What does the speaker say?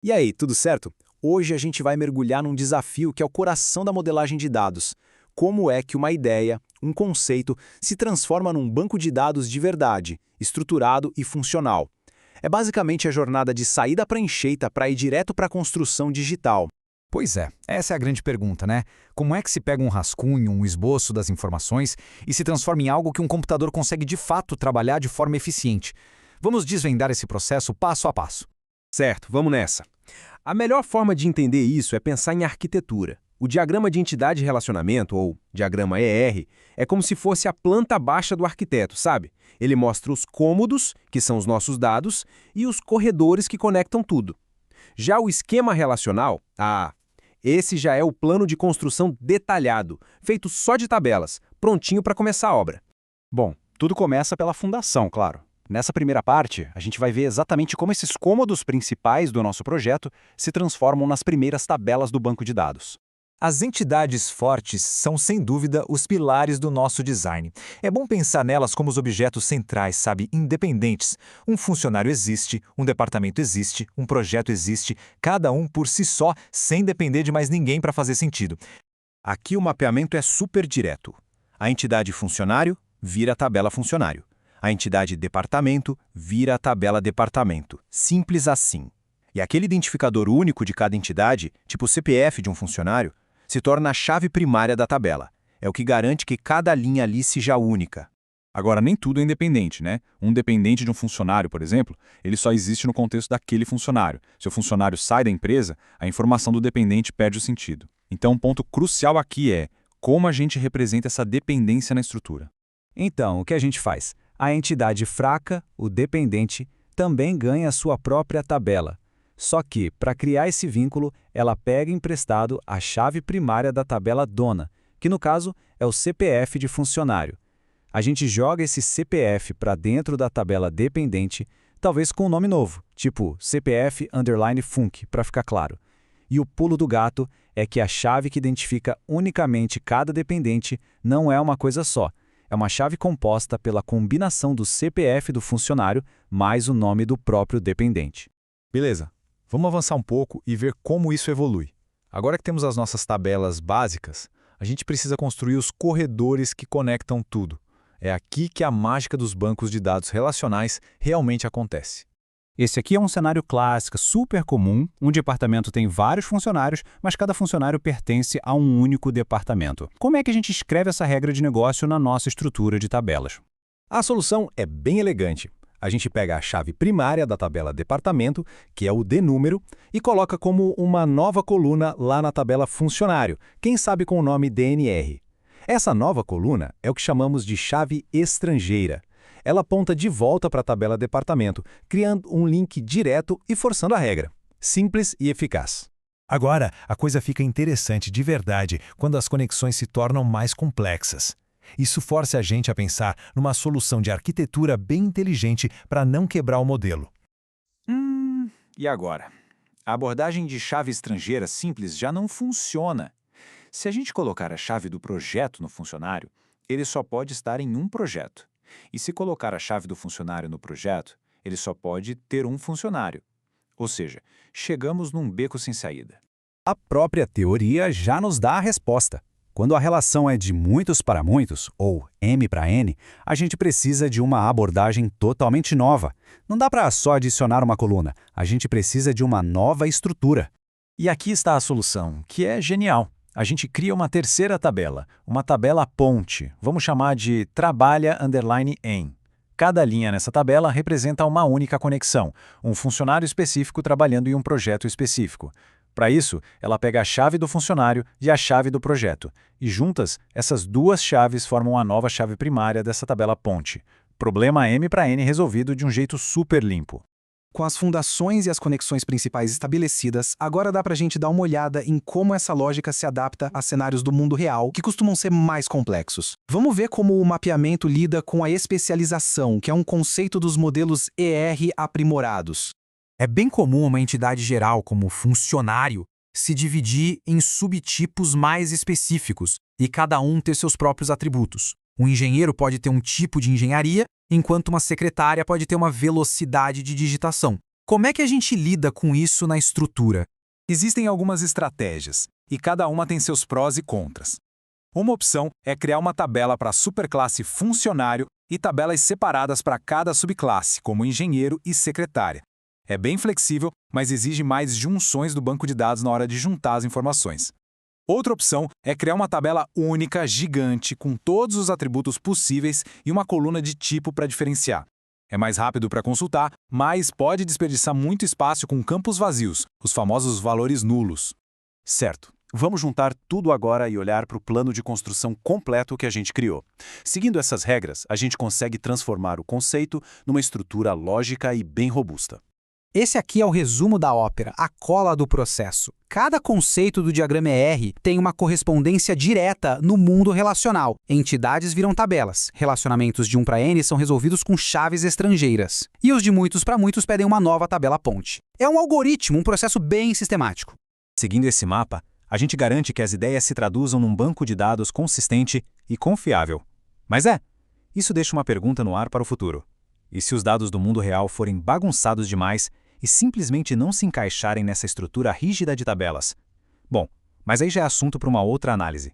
E aí, tudo certo? Hoje a gente vai mergulhar num desafio que é o coração da modelagem de dados. Como é que uma ideia, um conceito, se transforma num banco de dados de verdade, estruturado e funcional? É basicamente a jornada de sair da prancheta para ir direto para a construção digital. Pois é, essa é a grande pergunta, né? Como é que se pega um rascunho, um esboço das informações e se transforma em algo que um computador consegue de fato trabalhar de forma eficiente? Vamos desvendar esse processo passo a passo. Certo, vamos nessa. A melhor forma de entender isso é pensar em arquitetura. O diagrama de entidade e relacionamento, ou diagrama ER, é como se fosse a planta baixa do arquiteto, sabe? Ele mostra os cômodos, que são os nossos dados, e os corredores que conectam tudo. Já o esquema relacional, esse já é o plano de construção detalhado, feito só de tabelas, prontinho para começar a obra. Bom, tudo começa pela fundação, claro. Nessa primeira parte, a gente vai ver exatamente como esses cômodos principais do nosso projeto se transformam nas primeiras tabelas do banco de dados. As entidades fortes são, sem dúvida, os pilares do nosso design. É bom pensar nelas como os objetos centrais, sabe, independentes. Um funcionário existe, um departamento existe, um projeto existe, cada um por si só, sem depender de mais ninguém para fazer sentido. Aqui o mapeamento é super direto. A entidade funcionário vira a tabela funcionário. A entidade departamento vira a tabela departamento. Simples assim. E aquele identificador único de cada entidade, tipo o CPF de um funcionário, se torna a chave primária da tabela. É o que garante que cada linha ali seja única. Agora, nem tudo é independente, né? Um dependente de um funcionário, por exemplo, ele só existe no contexto daquele funcionário. Se o funcionário sai da empresa, a informação do dependente perde o sentido. Então, um ponto crucial aqui é como a gente representa essa dependência na estrutura. Então, o que a gente faz? A entidade fraca, o dependente, também ganha a sua própria tabela. Só que, para criar esse vínculo, ela pega emprestado a chave primária da tabela dona, que no caso é o CPF de funcionário. A gente joga esse CPF para dentro da tabela dependente, talvez com um nome novo, tipo CPF_Func, para ficar claro. E o pulo do gato é que a chave que identifica unicamente cada dependente não é uma coisa só. É uma chave composta pela combinação do CPF do funcionário mais o nome do próprio dependente. Beleza, vamos avançar um pouco e ver como isso evolui. Agora que temos as nossas tabelas básicas, a gente precisa construir os corredores que conectam tudo. É aqui que a mágica dos bancos de dados relacionais realmente acontece. Esse aqui é um cenário clássico, super comum. Um departamento tem vários funcionários, mas cada funcionário pertence a um único departamento. Como é que a gente escreve essa regra de negócio na nossa estrutura de tabelas? A solução é bem elegante. A gente pega a chave primária da tabela departamento, que é o dnúmero, e coloca como uma nova coluna lá na tabela funcionário, quem sabe com o nome DNR. Essa nova coluna é o que chamamos de chave estrangeira. Ela aponta de volta para a tabela departamento, criando um link direto e forçando a regra. Simples e eficaz. Agora, a coisa fica interessante de verdade quando as conexões se tornam mais complexas. Isso força a gente a pensar numa solução de arquitetura bem inteligente para não quebrar o modelo. E agora? A abordagem de chave estrangeira simples já não funciona. Se a gente colocar a chave do projeto no funcionário, ele só pode estar em um projeto. E se colocar a chave do funcionário no projeto, ele só pode ter um funcionário. Ou seja, chegamos num beco sem saída. A própria teoria já nos dá a resposta. Quando a relação é de muitos para muitos, ou M para N, a gente precisa de uma abordagem totalmente nova. Não dá para só adicionar uma coluna, a gente precisa de uma nova estrutura. E aqui está a solução, que é genial. A gente cria uma terceira tabela, uma tabela ponte, vamos chamar de trabalha_em. Cada linha nessa tabela representa uma única conexão, um funcionário específico trabalhando em um projeto específico. Para isso, ela pega a chave do funcionário e a chave do projeto, e juntas, essas duas chaves formam a nova chave primária dessa tabela ponte. Problema M para N resolvido de um jeito super limpo. Com as fundações e as conexões principais estabelecidas, agora dá pra gente dar uma olhada em como essa lógica se adapta a cenários do mundo real, que costumam ser mais complexos. Vamos ver como o mapeamento lida com a especialização, que é um conceito dos modelos ER aprimorados. É bem comum uma entidade geral, como funcionário, se dividir em subtipos mais específicos e cada um ter seus próprios atributos. Um engenheiro pode ter um tipo de engenharia, enquanto uma secretária pode ter uma velocidade de digitação. Como é que a gente lida com isso na estrutura? Existem algumas estratégias, e cada uma tem seus prós e contras. Uma opção é criar uma tabela para a superclasse funcionário e tabelas separadas para cada subclasse, como engenheiro e secretária. É bem flexível, mas exige mais junções do banco de dados na hora de juntar as informações. Outra opção é criar uma tabela única, gigante, com todos os atributos possíveis e uma coluna de tipo para diferenciar. É mais rápido para consultar, mas pode desperdiçar muito espaço com campos vazios, os famosos valores nulos. Certo. Vamos juntar tudo agora e olhar para o plano de construção completo que a gente criou. Seguindo essas regras, a gente consegue transformar o conceito numa estrutura lógica e bem robusta. Esse aqui é o resumo da ópera, a cola do processo. Cada conceito do diagrama ER tem uma correspondência direta no mundo relacional. Entidades viram tabelas. Relacionamentos de 1 para N são resolvidos com chaves estrangeiras. E os de muitos para muitos pedem uma nova tabela ponte. É um algoritmo, um processo bem sistemático. Seguindo esse mapa, a gente garante que as ideias se traduzam num banco de dados consistente e confiável. Mas isso deixa uma pergunta no ar para o futuro. E se os dados do mundo real forem bagunçados demais e simplesmente não se encaixarem nessa estrutura rígida de tabelas? Bom, mas aí já é assunto para uma outra análise.